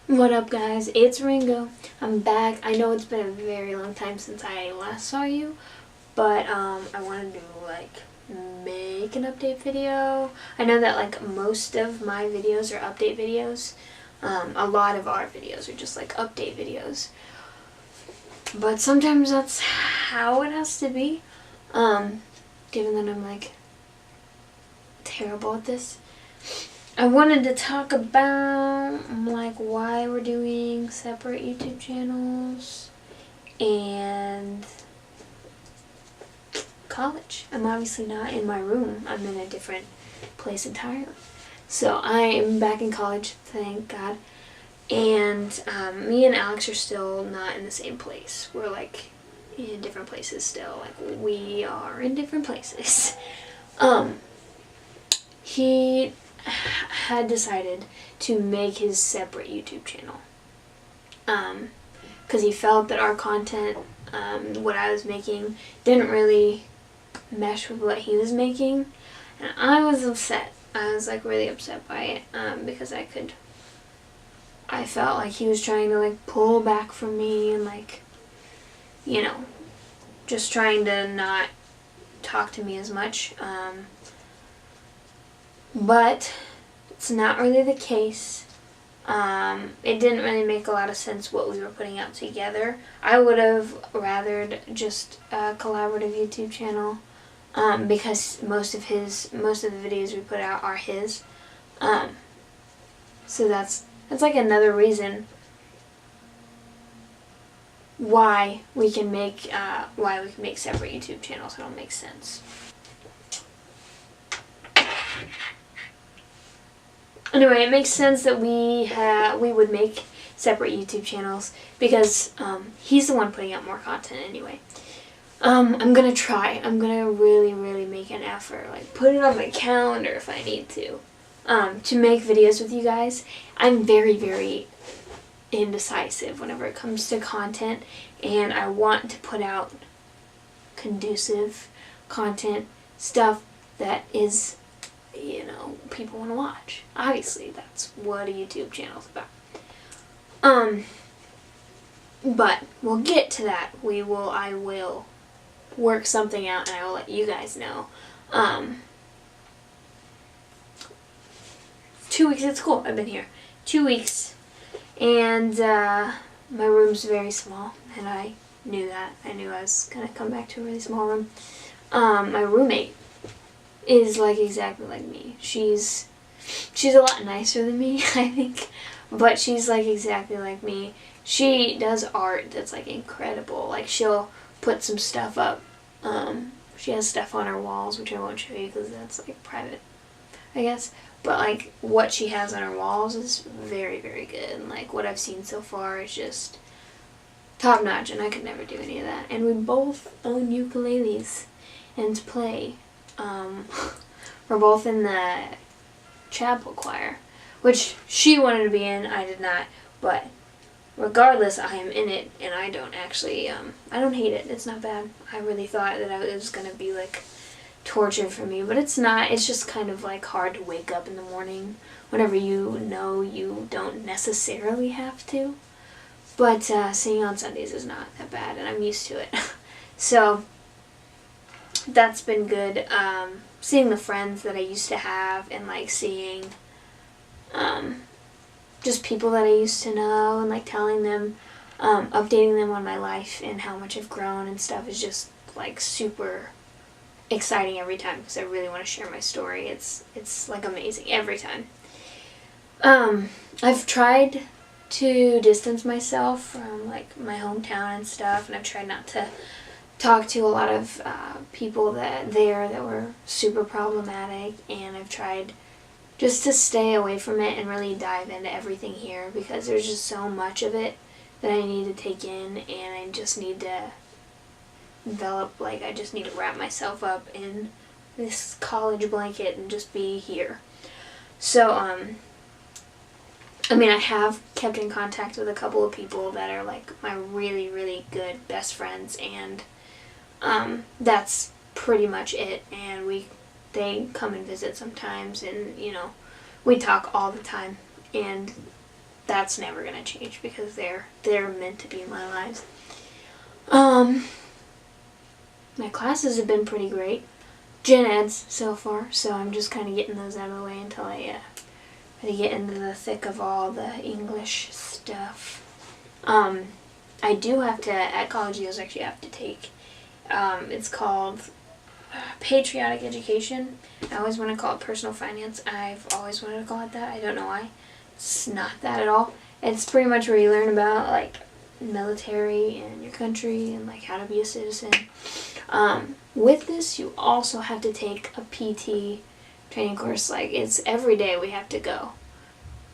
What up, guys? It's Ringo. I'm back. I know it's been a very long time since I last saw you, but I wanted to make an update video. I know that most of my videos are update videos. A lot of our videos are just update videos, but sometimes that's how it has to be. Given that I'm terrible at this. I wanted to talk about why we're doing separate YouTube channels and college. I'm obviously not in my room. I'm in a different place entirely. So I am back in college, thank God. And me and Alex are still not in the same place. We're in different places still. We are in different places. He had decided to make his separate YouTube channel because he felt that our content, what I was making, didn't really mesh with what he was making, and I was upset. I was really upset by it because I felt like he was trying to pull back from me and just trying to not talk to me as much. But it's not really the case. It didn't really make a lot of sense what we were putting out together. I would have rathered just a collaborative YouTube channel because most of the videos we put out are his. So that's another reason why we can make separate YouTube channels. It don't make sense. Anyway, it makes sense that we would make separate YouTube channels because he's the one putting out more content anyway. I'm gonna try. I'm gonna really, really make an effort. Put it on my calendar if I need to make videos with you guys. I'm very, very indecisive whenever it comes to content, and I want to put out conducive content, stuff that is, people want to watch. Obviously, that's what a YouTube channel is about. But we'll get to that. I will work something out, and I will let you guys know. 2 weeks at school. I've been here 2 weeks, and my room's very small, and I knew that. I knew I was gonna come back to a really small room. My roommate is exactly like me. She's a lot nicer than me, I think, but she's exactly like me. She does art that's incredible. She'll put some stuff up. She has stuff on her walls, which I won't show you because that's private, I guess. But what she has on her walls is very, very good. And what I've seen so far is just top notch, and I could never do any of that. And we both own ukuleles and play. We're both in the chapel choir, which she wanted to be in, I did not, but regardless, I am in it, and I don't actually, I don't hate it. It's not bad. I really thought that it was going to be torture for me, but it's not. It's just kind of hard to wake up in the morning whenever you know you don't necessarily have to, but singing on Sundays is not that bad, and I'm used to it. So that's been good. Seeing the friends that I used to have, and seeing just people that I used to know, and telling them, updating them on my life and how much I've grown and stuff is just super exciting every time because I really want to share my story. It's amazing every time. I've tried to distance myself from my hometown and stuff, and I've tried not to talked to a lot of people that were super problematic, and I've tried just to stay away from it and really dive into everything here because there's just so much of it that I need to take in, and I just need to develop, I just need to wrap myself up in this college blanket and just be here. So, I have kept in contact with a couple of people that are my really, really good best friends, and that's pretty much it. And they come and visit sometimes, and we talk all the time, and that's never gonna change because they're meant to be in my lives. My classes have been pretty great. Gen Eds so far, so I'm just kind of getting those out of the way until I really get into the thick of all the English stuff. I do have to, at college, you actually have to take, it's called Patriotic Education. I always want to call it Personal Finance. I've always wanted to call it that. I don't know why. It's not that at all. It's pretty much where you learn about, like, military and your country and, like, how to be a citizen. With this, you also have to take a PT training course. Like, it's every day we have to go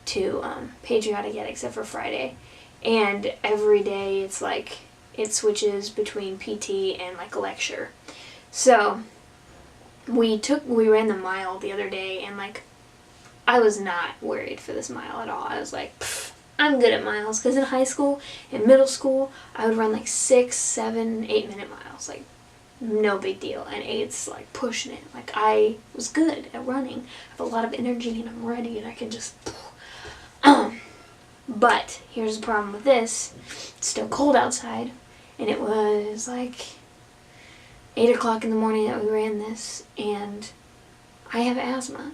to Patriotic Ed except for Friday. And every day it's like, it switches between PT and, like, a lecture. So, we ran the mile the other day, and, like, I was not worried for this mile at all. I was like, I'm good at miles, because in high school and middle school, I would run like 6, 7, 8-minute miles, like, no big deal. And 8's like pushing it. Like, I was good at running. I have a lot of energy, and I'm ready, and I can just, But here's the problem with this. It's still cold outside, and it was like 8 o'clock in the morning that we ran this, and I have asthma.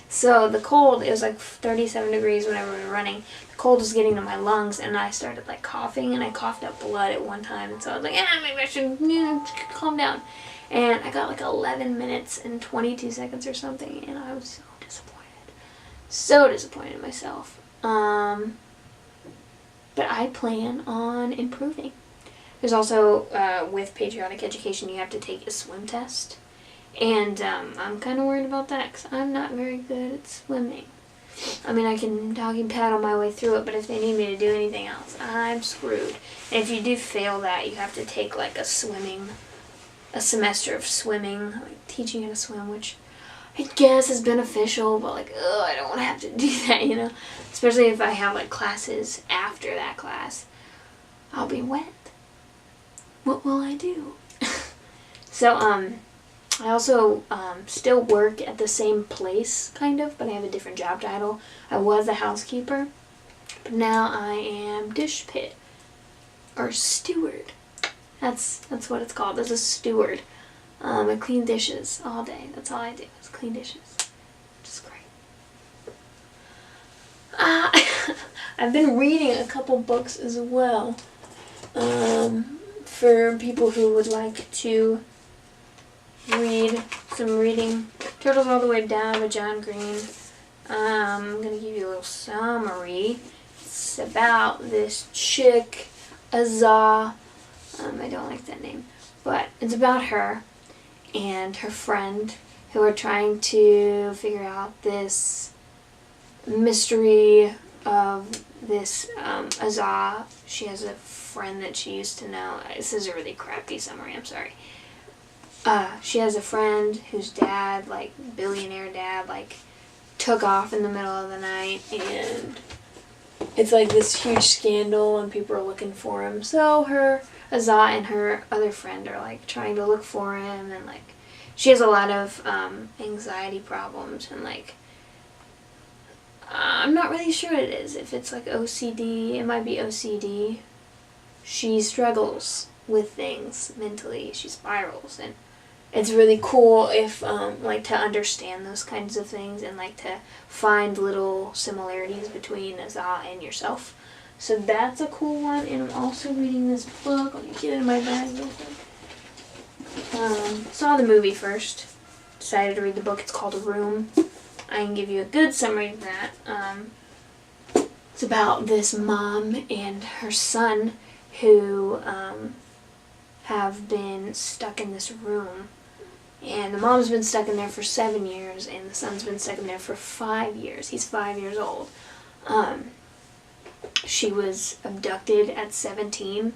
So the cold, it was like 37 degrees whenever we were running. The cold was getting to my lungs, and I started like coughing, and I coughed up blood at one time. And so I was like, maybe I should calm down. And I got like 11 minutes and 22 seconds or something, and I was so disappointed. So disappointed in myself. But I plan on improving. There's also, with Patriotic Education, you have to take a swim test. And I'm kind of worried about that because I'm not very good at swimming. I mean, I can doggy paddle my way through it, but if they need me to do anything else, I'm screwed. And if you do fail that, you have to take like a semester of swimming, like teaching how to swim, which I guess is beneficial, but like, I don't want to have to do that, you know? Especially if I have like classes after that class. I'll be wet. What will I do? So, I also still work at the same place, kind of, but I have a different job title. I was a housekeeper, but now I am dish pit, or steward. That's what it's called, as a steward. I clean dishes all day. That's all I do, is clean dishes. Which is great. I've been reading a couple books as well, for people who would like to read some reading. Turtles All the Way Down by John Green. I'm going to give you a little summary. It's about this chick, Azah. I don't like that name. But it's about her and her friend who are trying to figure out this mystery of this Azah. She has a friend that she used to know. This is a really crappy summary, I'm sorry. She has a friend whose dad, like, billionaire dad, like, took off in the middle of the night, and it's like this huge scandal, and people are looking for him. So Azah and her other friend are, like, trying to look for him, and, like, she has a lot of anxiety problems, and, like, I'm not really sure what it is. If it's, like, OCD, it might be OCD. She struggles with things mentally. She spirals, and it's really cool if, like, to understand those kinds of things and, like, to find little similarities between Azah and yourself. So that's a cool one, and I'm also reading this book. Let me get it in my bag real quick. Saw the movie first. Decided to read the book. It's called Room. I can give you a good summary of that. It's about this mom and her son who have been stuck in this room. And the mom's been stuck in there for 7 years, and the son's been stuck in there for 5 years. He's 5 years old. She was abducted at 17,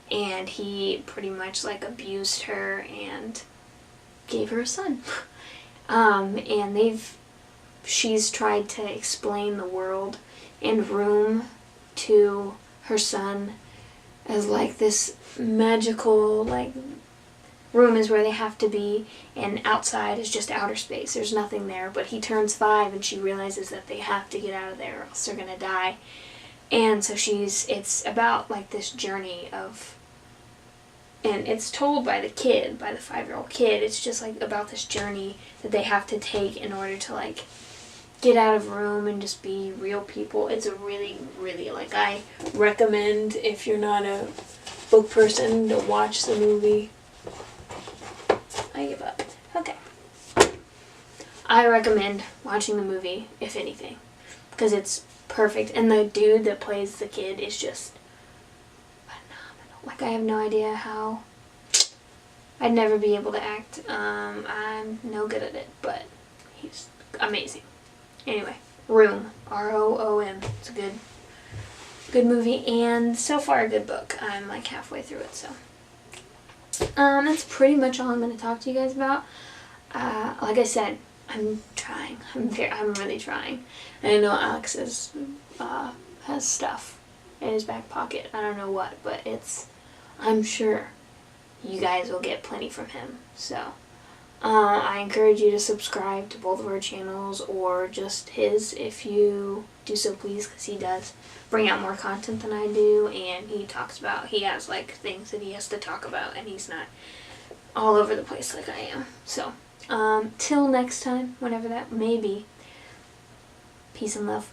and he pretty much, like, abused her and gave her a son. And she's tried to explain the world and Room to her son as, like, this magical, like, room is where they have to be, and outside is just outer space. There's nothing there. But he turns 5, and she realizes that they have to get out of there or else they're gonna die. And so it's about like this journey of, and it's told by the kid, by the 5-year-old kid. It's just like about this journey that they have to take in order to like get out of room and just be real people. It's a really, really, like, I recommend, if you're not a book person, to watch the movie. I give up. Okay. I recommend watching the movie, if anything, because it's perfect. And the dude that plays the kid is just phenomenal. Like, I have no idea how. I'd never be able to act. I'm no good at it, but he's amazing. Anyway, Room, R-O-O-M. It's a good movie, and so far a good book. I'm like halfway through it, so. That's pretty much all I'm going to talk to you guys about. Like I said, I'm trying. I'm really trying. And I know Alex has stuff in his back pocket. I don't know what, but I'm sure you guys will get plenty from him. So, I encourage you to subscribe to both of our channels, or just his if you do so please, because he does bring out more content than I do, and he has like things that he has to talk about, and he's not all over the place like I am. So, till next time, whenever that may be, peace and love.